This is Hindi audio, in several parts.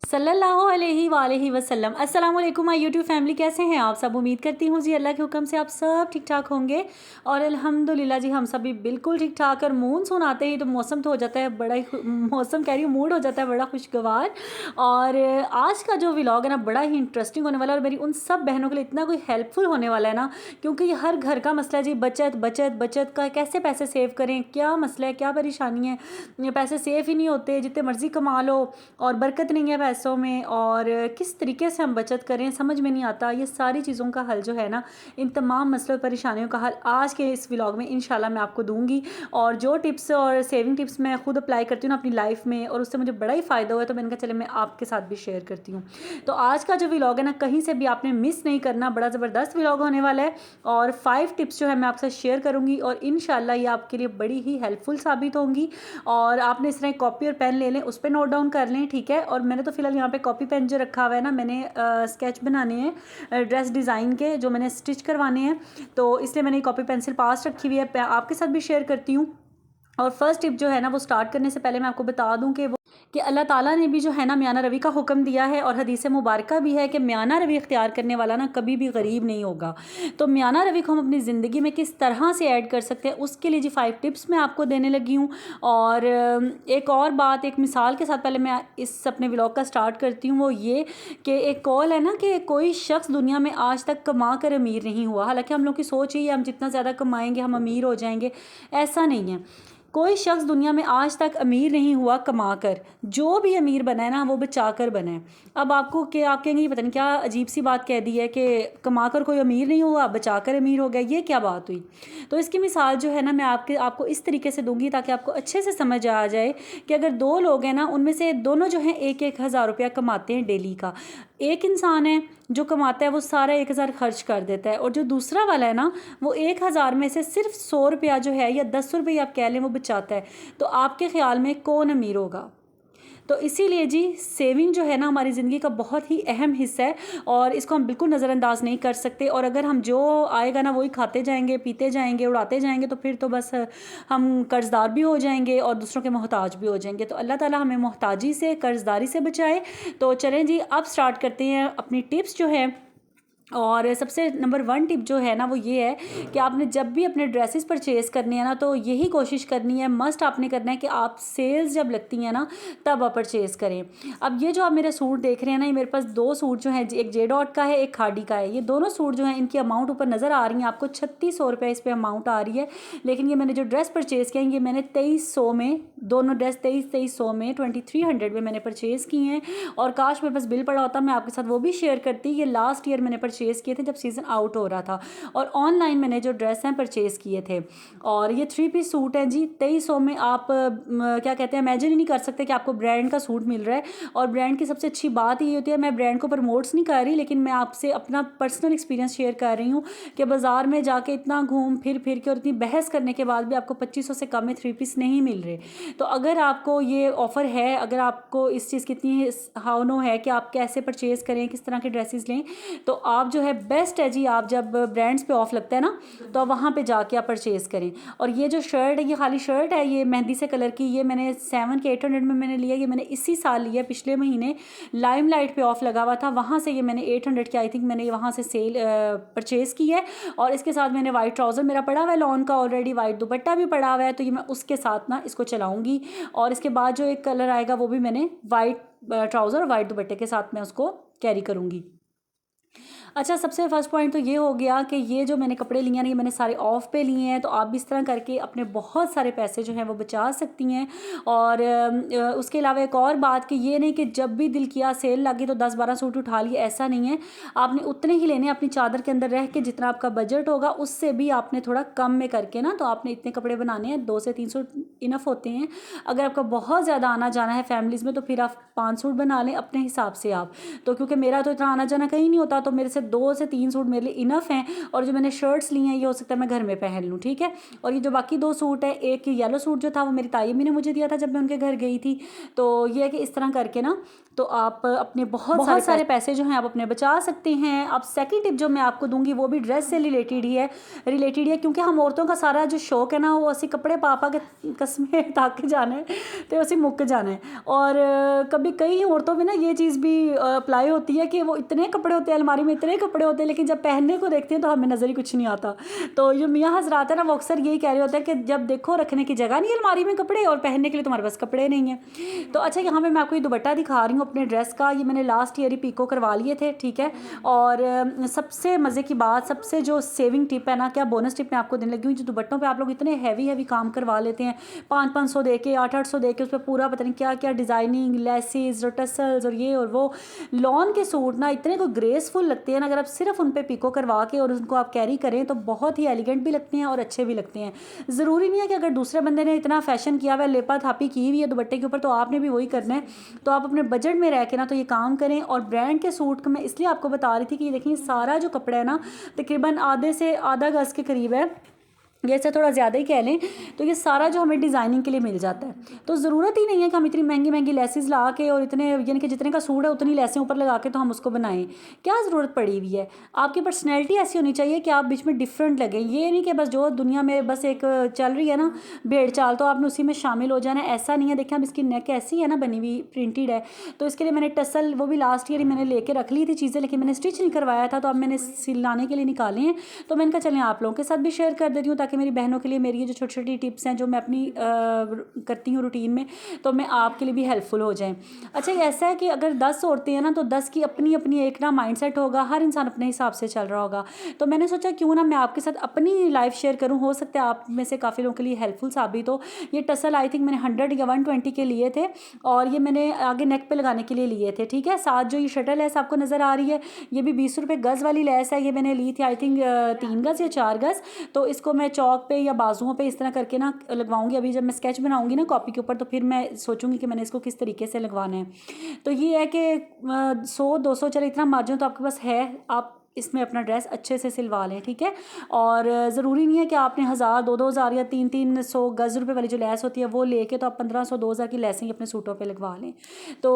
सल्लल्लाहु अलैहि वसल्लम। अस्सलाम वालेकुम माय यूट्यूब फैमिली, कैसे हैं आप सब। उम्मीद करती हूँ जी अल्लाह के हुक्म से आप सब ठीक ठाक होंगे और अल्हम्दुलिल्लाह जी हम सब भी बिल्कुल ठीक ठाक। और मानसून आते ही तो मौसम तो हो जाता है बड़ा ही मौसम कह रही हूँ मूड हो जाता है बड़ा खुशगवार। और आज का जो व्लॉग है ना बड़ा ही इंटरेस्टिंग होने वाला है और मेरी उन सब बहनों के लिए इतना कोई हेल्पफुल होने वाला है ना, क्योंकि ये हर घर का मसला है जी। बचत बचत बचत का कैसे पैसे सेव करें, क्या मसला है, क्या परेशानी है। ये पैसे सेव ही नहीं होते, जितने मर्जी कमा लो और बरकत नहीं है पैसों में, और किस तरीके से हम बचत करें समझ में नहीं आता। ये सारी चीज़ों का हल जो है ना, इन तमाम मसलों परेशानियों का हल आज के इस व्लॉग में इंशाल्लाह मैं आपको दूंगी। और जो टिप्स और सेविंग टिप्स मैं खुद अप्लाई करती हूँ ना अपनी लाइफ में और उससे मुझे बड़ा ही फ़ायदा हुआ है, तो मैंने कहा चले मैं आपके साथ भी शेयर करती हूँ। तो आज का जो व्लॉग है ना कहीं से भी आपने मिस नहीं करना, बड़ा ज़बरदस्त व्लॉग होने वाला है। और 5 टिप्स जो है मैं आपके साथ शेयर करूँगी और इंशाल्लाह ये आपके लिए बड़ी ही हेल्पफुल साबित होंगी। और आपने इस तरह कॉपी और पेन ले लें, उस पर नोट डाउन कर लें, ठीक है। और मैंने तो फिलहाल यहाँ पे कॉपी पेन जो रखा हुआ है ना, मैंने स्केच बनाने हैं ड्रेस डिज़ाइन के जो मैंने स्टिच करवाने हैं, तो इसलिए मैंने कॉपी पेंसिल पास रखी हुई है, आपके साथ भी शेयर करती हूँ। और फर्स्ट टिप जो है ना वो स्टार्ट करने से पहले मैं आपको बता दूं कि अल्लाह ताला ने भी जो है ना म्याना रवि का हुक्म दिया है और हदीस मुबारक भी है कि म्याना रवि इख्तियार करने वाला ना कभी भी गरीब नहीं होगा। तो म्याना रवि को हम अपनी ज़िंदगी में किस तरह से ऐड कर सकते हैं उसके लिए जी 5 टिप्स मैं आपको देने लगी हूँ। और एक और बात, एक मिसाल के साथ पहले मैं इस अपने व्लॉग का स्टार्ट करती हूँ, वो ये कि एक कॉल है ना कि कोई शख्स दुनिया में आज तक कमा कर अमीर नहीं हुआ। हालांकि हम लोग की सोच ही है हम जितना ज़्यादा कमाएंगे हम अमीर हो जाएंगे, ऐसा नहीं है। कोई शख्स दुनिया में आज तक अमीर नहीं हुआ कमा कर, जो भी अमीर बना है ना वो बचा कर बना है। अब आपको क्या आप कहेंगे पता नहीं क्या अजीब सी बात कह दी है कि कमा कर कोई अमीर नहीं हुआ बचा कर अमीर हो गया, ये क्या बात हुई। तो इसकी मिसाल जो है ना मैं आपको इस तरीके से दूंगी ताकि आपको अच्छे से समझ आ जाए कि अगर 2 लोग हैं ना उनमें से दोनों जो हैं 1-1 हज़ार रुपया कमाते हैं डेली का। एक इंसान है जो कमाता है वो सारा 1,000 खर्च कर देता है, और जो दूसरा वाला है ना वो 1,000 में से सिर्फ 100 रुपया जो है या 10 रुपये आप कह लें वो बचाता है। तो आपके ख्याल में कौन अमीर होगा। तो इसीलिए जी सेविंग जो है ना हमारी ज़िंदगी का बहुत ही अहम हिस्सा है और इसको हम बिल्कुल नज़रअंदाज नहीं कर सकते। और अगर हम जो आएगा ना वही खाते जाएंगे, पीते जाएंगे, उड़ाते जाएंगे, तो फिर तो बस हम कर्ज़दार भी हो जाएंगे और दूसरों के मोहताज भी हो जाएंगे। तो अल्लाह ताला हमें मोहताजी से, कर्ज़दारी से बचाए। तो चलें जी अब स्टार्ट करते हैं अपनी टिप्स जो है। और सबसे नंबर 1 टिप जो है ना वो ये है कि आपने जब भी अपने ड्रेसेस परचेज़ करनी है ना तो यही कोशिश करनी है, मस्ट आपने करना है कि आप सेल्स जब लगती हैं ना तब आप परचेज़ करें। अब ये जो आप मेरे सूट देख रहे हैं ना, ये मेरे पास 2 सूट जो हैं, एक जे डॉट का है, एक खादी का है। ये दोनों सूट जो हैं इनकी अमाउंट ऊपर नज़र आ रही है आपको, 3600 रुपये इस पर अमाउंट आ रही है। लेकिन ये मैंने जो ड्रेस परचेज़ किया ये मैंने 2300 में, दोनों ड्रेस 2300 में 2300 में मैंने परचेज़ की हैं। और काश मेरे पास बिल पड़ा होता मैं आपके साथ वो भी शेयर करती। ये लास्ट ईयर मैंने परचेज़ किए थे जब सीज़न आउट हो रहा था, और ऑनलाइन मैंने जो ड्रेस हैं परचेज़ किए थे। और ये 3 पीस सूट है जी 2300 में। आप क्या कहते हैं, इमेजिन ही नहीं कर सकते कि आपको ब्रांड का सूट मिल रहा है। और ब्रांड की सबसे अच्छी बात ये होती है, मैं ब्रांड को प्रमोट्स नहीं कर रही लेकिन मैं आपसे अपना पर्सनल एक्सपीरियंस शेयर कर रही हूँ कि बाज़ार में जाके इतना घूम फिर के और इतनी बहस करने के बाद भी आपको 2500 से कम में 3 पीस नहीं मिल रहे। तो अगर आपको ये ऑफ़र है, अगर आपको इस चीज़ की इतनी हाव है कि आप कैसे परचेज़ करें, किस तरह के ड्रेसेस लें, तो आप जो है बेस्ट है जी, आप जब ब्रांड्स पे ऑफ लगता है ना तो वहाँ पे जाके आप परचेज़ करें। और ये जो शर्ट है ये खाली शर्ट है, ये मेहंदी से कलर की, ये मैंने 7 के 800 में मैंने लिया। ये मैंने इसी साल लिया, पिछले महीने लाइमलाइट पे ऑफ लगा हुआ था, वहाँ से ये मैंने 800 की आई थिंक मैंने वहाँ से सेल परचेज़ की है। और इसके साथ मैंने वाइट ट्राउज़र मेरा पड़ा हुआ है लॉन का ऑलरेडी, वाइट दुपट्टा भी पड़ा हुआ है, तो ये मैं उसके साथ ना इसको चलाऊँगी। और इसके बाद जो एक कलर आएगा वो भी मैंने वाइट ट्राउज़र और वाइट दुपट्टे के साथ मैं उसको कैरी करूँगी। अच्छा, सबसे फर्स्ट पॉइंट तो ये हो गया कि ये जो मैंने कपड़े लिए ना ये मैंने सारे ऑफ पे लिए हैं, तो आप भी इस तरह करके अपने बहुत सारे पैसे जो हैं वो बचा सकती हैं। और उसके अलावा एक और बात कि ये नहीं कि जब भी दिल किया सेल लगी तो 10-12 सूट उठा लिए, ऐसा नहीं है। आपने उतने ही लेने अपनी चादर के अंदर रह के, जितना आपका बजट होगा उससे भी आपने थोड़ा कम में करके ना, तो आपने इतने कपड़े बनाने हैं, 2 से 3 सूट इनफ होते हैं। अगर आपका बहुत ज़्यादा आना जाना है फैमिलीज़ में तो फिर आप 5 सूट बना लें अपने हिसाब से आप। तो क्योंकि मेरा तो इतना आना जाना कहीं नहीं होता, तो मेरे से 2 से 3 सूट मेरे लिए इनफ हैं। और जो मैंने शर्ट्स ली हैं ये हो सकता है मैं घर में पहन लूँ, ठीक है। और ये जो बाकी 2 सूट है, एक येलो सूट जो था वो मेरी ताई अम्मी ने मुझे दिया था जब मैं उनके घर गई थी। तो ये है कि इस तरह करके ना तो आप अपने बहुत सारे पैसे जो हैं आप अपने बचा सकते हैं। अब सेकंड टिप जो मैं आपको दूंगी वो भी ड्रेस से रिलेटेड ही है, क्योंकि हम औरतों का सारा जो शौक है ना वो ऐसे कपड़े पा के आपस में थक जाना है तो उसी मुक जाना है। और कभी कई औरतों में ना ये चीज़ भी अप्लाई होती है कि वो इतने कपड़े होते हैं अलमारी में, इतने कपड़े होते हैं, लेकिन जब पहनने को देखते हैं तो हमें नज़र ही कुछ नहीं आता। तो जो मियाँ हज़रात है ना वो अक्सर यही कह रहे होते हैं कि जब देखो रखने की जगह नहीं है अलमारी में कपड़े और पहनने के लिए तुम्हारे पास कपड़े नहीं है। तो अच्छा, यहाँ पे मैं आपको ये दुपट्टा दिखा रही हूँ अपने ड्रेस का। ये मैंने लास्ट ईयर ही पीको करवा लिए थे, ठीक है। और सबसे मज़े की बात, सबसे जो सेविंग टिप है ना, क्या बोनस टिप मैं आपको देने लगी हूँ। जो दुपट्टों पे आप लोग इतने हैवी काम करवा लेते हैं, 500-500 दे के, 800-800 दे के, उस पर पूरा पता नहीं क्या क्या डिज़ाइनिंग, लेसिस और टसल्स और ये और वो। लॉन के सूट ना इतने को ग्रेसफुल लगते हैं ना, अगर आप सिर्फ उन पर पिको करवा के और उनको आप कैरी करें तो बहुत ही एलिगेंट भी लगते हैं और अच्छे भी लगते हैं। ज़रूरी नहीं है कि अगर दूसरे बंदे ने इतना फैशन किया हुआ है, लेपा थापी की हुई है दुपट्टे के ऊपर, तो आपने भी वही करना है। तो आप अपने बजट में रह के ना तो ये काम करें। और ब्रांड के सूट का मैं इसलिए आपको बता रही थी कि ये देखिए सारा जो कपड़ा है ना तकरीबन आधे से आधा गज़ के करीब है, ये से थोड़ा ज़्यादा ही कह लें। तो ये सारा जो हमें डिज़ाइनिंग के लिए मिल जाता है, तो ज़रूरत ही नहीं है कि हम इतनी महंगी महंगी लेसेस ला के और इतने यानी कि जितने का सूट है उतनी लेसें ऊपर लगा के तो हम उसको बनाएं। क्या ज़रूरत पड़ी हुई है? आपकी पर्सनैलिटी ऐसी होनी चाहिए कि आप बीच में डिफरेंट लगें। ये नहीं कि बस जो दुनिया में बस एक चल रही है ना भेड़ चाल तो आपने उसी में शामिल हो जाना है, ऐसा नहीं है। देखिए अब इसकी नेक ऐसी है ना बनी हुई, प्रिंटेड है, तो इसके लिए मैंने टसल वो भी लास्ट ईयर ही मैंने लेके रख ली थी चीज़ें, लेकिन मैंने स्टिच नहीं करवाया था, तो अब मैंने सिलाने के लिए निकाले हैं। तो मैंने कहा चलें आप लोगों के साथ भी शेयर कर देती हूँ ताकि मेरी बहनों के लिए मेरी ये जो छोटी छोटी टिप्स हैं जो मैं अपनी करती हूँ रूटीन में, तो मैं आपके लिए भी हेल्पफुल हो जाएं। अच्छा, ऐसा है कि अगर 10 औरतें हैं ना तो 10 की अपनी अपनी एक ना माइंडसेट होगा, हर इंसान अपने हिसाब से चल रहा होगा। तो मैंने सोचा क्यों ना मैं आपके साथ अपनी लाइफ शेयर करूँ, हो सकता है आप में से काफ़ी लोगों के लिए हेल्पफुल साबित हो। ये टसल आई थिंक मैंने 100 या 120 के लिए थे और ये मैंने आगे नेक पे लगाने के लिए लिए थे, ठीक है। साथ जो ये शटल लेस आपको नज़र आ रही है, ये भी 20 रुपये गज़ वाली लेस है। ये मैंने ली थी आई थिंक 3 गज़ या 4 गज़। तो इसको मैं चौक पे या बाजुओं पे इस तरह करके ना लगवाऊंगी। अभी जब मैं स्केच बनाऊंगी ना कॉपी के ऊपर तो फिर मैं सोचूंगी कि मैंने इसको किस तरीके से लगवाना है। तो ये है कि 100-200 चले इतना मार्जिन तो आपके पास है, आप इसमें अपना ड्रेस अच्छे से सिलवा लें, ठीक है। और ज़रूरी नहीं है कि आपने 1000, 2-2 हज़ार या 300-300 गज़ रुपये वाली जो लेस होती है वो लेके तो आप 1500-2000 की लेसें अपने सूटों पे लगवा लें। तो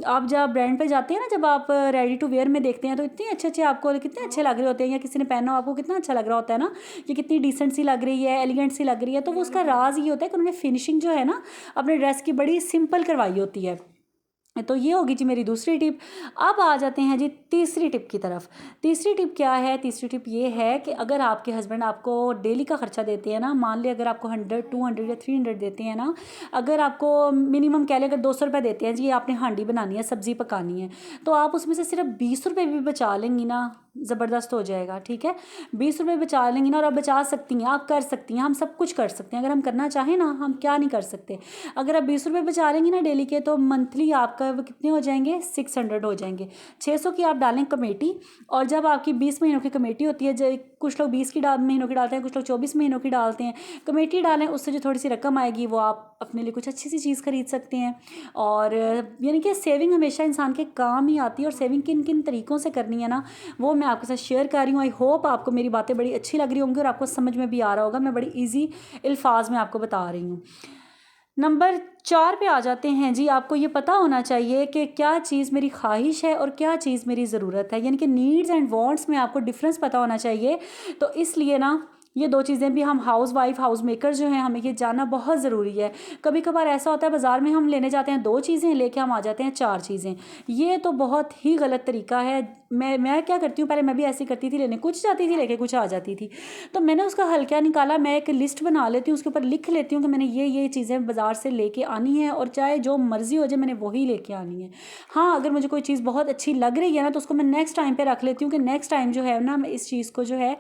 आप जब ब्रांड पे जाते हैं ना, जब आप रेडी टू वेयर में देखते हैं तो इतने अच्छे अच्छे आपको कितने अच्छे लग रहे होते हैं, या किसी ने पहना हो आपको कितना अच्छा लग रहा होता है ना, ये कितनी डिसेंट सी लग रही है, एलिगेंट सी लग रही है। तो वो उसका राज ये होता है कि उन्होंने फिनिशिंग जो है ना अपने ड्रेस की बड़ी सिंपल करवाई होती है। तो ये होगी जी मेरी दूसरी टिप। अब आ जाते हैं जी तीसरी टिप की तरफ। तीसरी टिप क्या है? तीसरी टिप ये है कि अगर आपके हस्बैंड आपको डेली का खर्चा देते हैं ना, मान लिया अगर आपको 100, 200 या 300 देते हैं ना, अगर आपको मिनिमम कह लें अगर 200 रुपये देते हैं जी, आपने हांडी बनानी है, सब्ज़ी पकानी है, तो आप उसमें से सिर्फ 20 रुपये भी बचा लेंगी ना, ज़बरदस्त हो जाएगा, ठीक है। 20 रुपये बचा लेंगी ना, और आप बचा सकती हैं, आप कर सकती हैं, हम सब कुछ कर सकते हैं अगर हम करना चाहें ना, हम क्या नहीं कर सकते। अगर आप 20 रुपये बचा लेंगी ना डेली के, तो मंथली आपका कितने हो जाएंगे? 600 हो जाएंगे। 600 की आप डालें कमेटी, और जब आपकी 20 महीनों की कमेटी होती है, जो कुछ लोग 20 महीनों की डालते हैं, कुछ लोग 24 महीनों की डालते हैं, कमेटी डालें, उससे जो थोड़ी सी रकम आएगी वो आप अपने लिए कुछ अच्छी सी चीज़ खरीद सकते हैं। और यानी कि सेविंग हमेशा इंसान के काम ही आती है, और सेविंग किन किन तरीक़ों से करनी है ना वो मैं आपके साथ शेयर कर रही हूँ। आई होप आपको मेरी बातें बड़ी अच्छी लग रही होंगी और आपको समझ में भी आ रहा होगा। मैं बड़ी ईजी अल्फाज में आपको बता रही हूँ। नंबर 4 पे आ जाते हैं जी। आपको ये पता होना चाहिए कि क्या चीज़ मेरी ख्वाहिश है और क्या चीज़ मेरी ज़रूरत है, यानी कि नीड्स एंड वांट्स में आपको डिफरेंस पता होना चाहिए। तो इसलिए ना ये दो चीज़ें भी हम हाउस वाइफ, हाउस मेकर जो हैं, हमें ये जानना बहुत ज़रूरी है। कभी कभार ऐसा होता है बाज़ार में हम लेने जाते हैं 2 चीज़ें, लेके हम आ जाते हैं 4 चीज़ें। ये तो बहुत ही गलत तरीका है। मैं क्या करती हूँ, पहले मैं भी ऐसी करती थी, लेने कुछ जाती थी, लेके कुछ आ जाती थी। तो मैंने उसका हल क्या निकाला, मैं एक लिस्ट बना लेती हूँ, उसके ऊपर लिख लेती हूँ कि मैंने ये चीज़ें बाज़ार से लेके आनी है, और चाहे जो मर्ज़ी हो जाए मैंने वही लेके आनी है। हाँ, अगर मुझे कोई चीज़ बहुत अच्छी लग रही है ना, तो उसको मैं नेक्स्ट टाइम पे रख लेती हूँ कि नेक्स्ट टाइम जो है ना, मैं इस चीज़ को जो है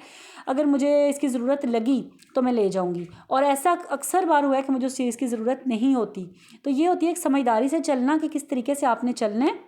अगर मुझे इसकी ज़रूरत लगी तो मैं ले जाऊंगी। और ऐसा अक्सर बार हुआ है कि मुझे उस चीज़ की ज़रूरत नहीं होती। तो ये होती है एक समझदारी से चलना कि किस तरीके से आपने चलना है।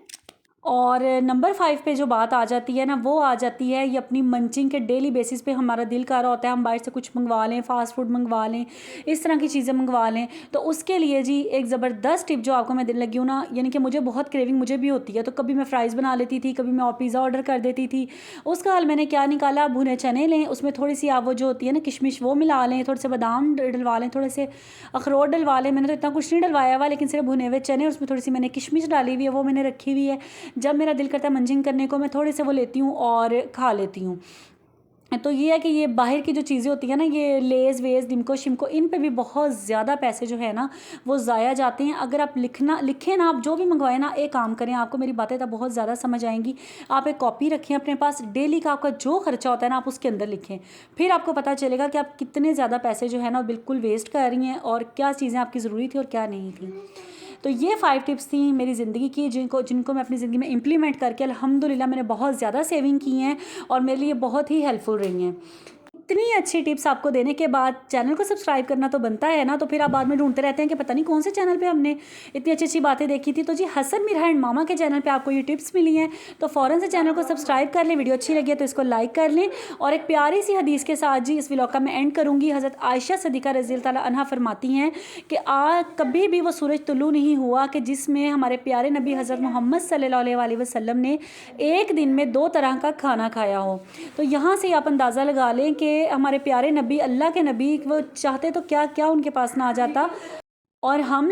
और नंबर 5 पे जो बात आ जाती है ना, वो आ जाती है ये अपनी मंचिंग के डेली बेसिस पे हमारा दिल कर रहा होता है हम बाहर से कुछ मंगवा लें, फास्ट फूड मंगवा लें, इस तरह की चीज़ें मंगवा लें। तो उसके लिए जी एक ज़बरदस्त टिप जो आपको मैं देने लगी हूँ ना, यानी कि मुझे बहुत क्रेविंग मुझे भी होती है, तो कभी मैं फ़्राइज़ बना लेती थी, कभी मैं और पिज़्ज़ा ऑर्डर कर देती थी। उसका हल मैंने क्या निकाला, भुने चने लें, उसमें थोड़ी सी आप वो जो होती है ना किशमिश वो मिला लें, थोड़े से बादाम डलवा लें, थोड़े से अखरोट डलवा लें। मैंने तो इतना कुछ नहीं डलवाया हुआ, लेकिन सिर्फ भुने हुए चने, उसमें थोड़ी सी मैंने किशमिश डाली हुई है, वो मैंने रखी हुई है। जब मेरा दिल करता है मंजिंग करने को, मैं थोड़े से वो लेती हूँ और खा लेती हूँ। तो ये है कि ये बाहर की जो चीज़ें होती हैं ना, ये लेज़ वेज़ डिम्को शिमको, इन पे भी बहुत ज़्यादा पैसे जो है ना वो ज़ाया जाते हैं। अगर आप लिखें ना, आप जो भी मंगवाएं ना, एक काम करें, आपको मेरी बातें तब बहुत ज़्यादा समझ आएंगी। आप एक कॉपी रखें अपने पास, डेली का आपका जो खर्चा होता है ना आप उसके अंदर लिखें, फिर आपको पता चलेगा कि आप कितने ज़्यादा पैसे जो है ना बिल्कुल वेस्ट कर रही हैं और क्या चीज़ें आपकी ज़रूरी थी और क्या नहीं थी। तो ये 5 टिप्स थी मेरी ज़िंदगी की, जिनको मैं अपनी ज़िंदगी में इम्प्लीमेंट करके अल्हम्दुलिल्लाह मैंने बहुत ज़्यादा सेविंग की हैं और मेरे लिए बहुत ही हेल्पफुल रही हैं। इतनी अच्छी टिप्स आपको देने के बाद चैनल को सब्सक्राइब करना तो बनता है ना, तो फिर आप बाद में ढूंढते रहते हैं कि पता नहीं कौन से चैनल पे हमने इतनी अच्छी अच्छी बातें देखी थी। तो जी हसन मिरहा एंड मामा के चैनल पे आपको ये टिप्स मिली हैं, तो फ़ौरन से चैनल को सब्सक्राइब कर लें। वीडियो अच्छी लगी है तो इसको लाइक कर लें। और एक प्यारी सी हदीस के साथ जी इस व्लॉग का मैं एंड करूँगी। हज़रत आयशा सदीक़ा रज़ी अल्लाह ताला अन्हा फरमाती हैं कि कभी भी वो सूरज तुलू नहीं हुआ कि जिसमें हमारे प्यारे नबी हज़रत मोहम्मद सल्लल्लाहु अलैहि वसल्लम ने एक दिन में 2 तरह का खाना खाया हो। तो यहाँ से आप अंदाज़ा लगा लें कि हमारे प्यारे नबी, अल्लाह के नबी, वो चाहते तो क्या क्या उनके पास ना आ जाता। और हम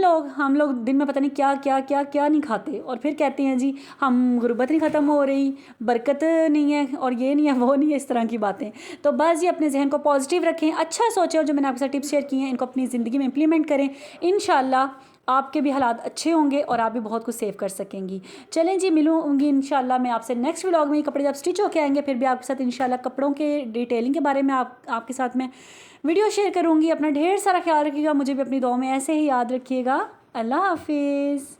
लोग दिन में पता नहीं क्या क्या क्या क्या नहीं खाते, और फिर कहते हैं जी हम गुर्बत नहीं ख़त्म हो रही, बरकत नहीं है, और ये नहीं है वो नहीं है, इस तरह की बातें। तो बस ये अपने जहन को पॉजिटिव रखें, अच्छा सोचें, और जो मैंने आपके साथ टिप्स शेयर किए हैं इनको अपनी ज़िंदगी में इम्प्लीमेंट करें। इंशाल्लाह आपके भी हालात अच्छे होंगे और आप भी बहुत कुछ सेव कर सकेंगी। चलें जी, मिलूँगी इंशाल्लाह मैं आपसे नेक्स्ट व्लॉग में। कपड़े जब स्टिच होके आएंगे फिर भी आपके साथ इंशाल्लाह कपड़ों के डिटेलिंग के बारे में आपके साथ मैं वीडियो शेयर करूँगी। अपना ढेर सारा ख्याल रखिएगा, मुझे भी अपनी दुआ में ऐसे ही याद रखिएगा। अल्लाह हाफिज़।